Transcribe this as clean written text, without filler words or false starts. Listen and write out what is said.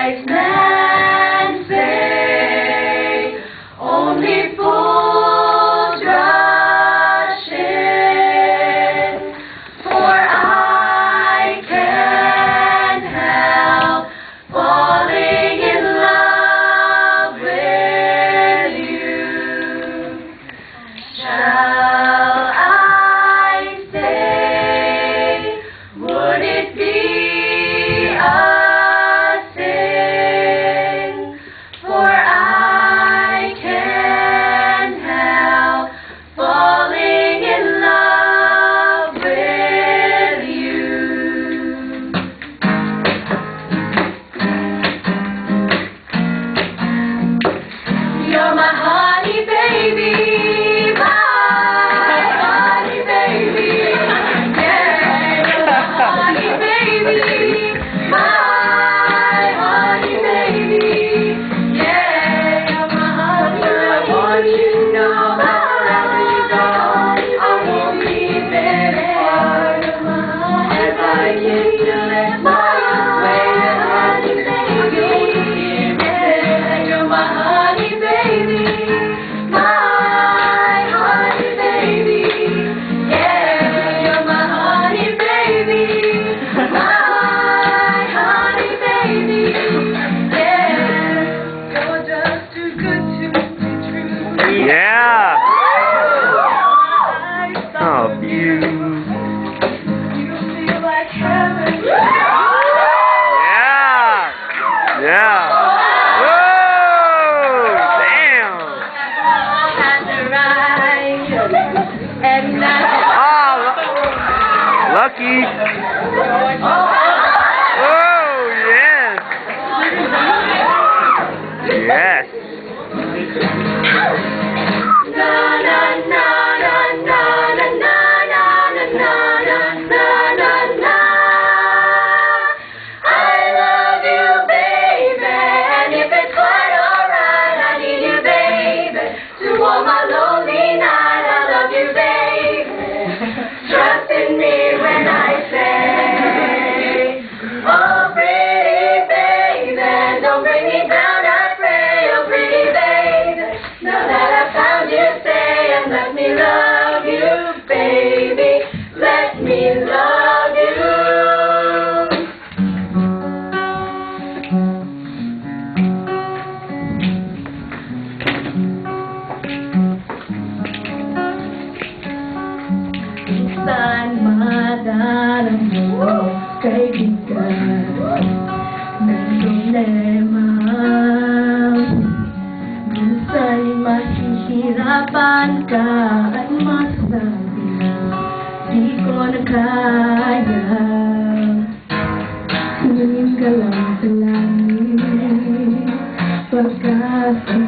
wise men say, only fools rush in, for I can't help falling in love with you. Shall I stay? Would it be a sin? For I can't help falling in love with you. You're my honey baby, my honey baby. Yeah, you're my honey baby, my honey baby. Yeah, you're my honey. I want you to know that wherever you go, I won't leave it apart. As I kiss you, let my way, honey baby. Yeah, you're my honey baby, my honey baby. Yeah, you're my honey baby, my honey baby. Yeah, you're just too good to be true. Yeah. I Oh, you. You feel like heaven. Yeah. Yeah. Whoa. Damn. And the right, and that's Oh, lucky. Oh, yes. Yes. na na na na na na na na na na na na na. I love you, baby, and if it's quite alright, I need you, baby, to warm my lonely night. I love you, baby. Trust in me when I say, oh, pretty baby, don't bring me down, I pray, oh, pretty baby. Now that I found you, stay and let me love you, baby. Let me love you. Minsan madarama kaibigan ng problema. Minsan mahihirapan ka at masabi di ko na kaya. Tumingin ka lang sa langit pagkasama.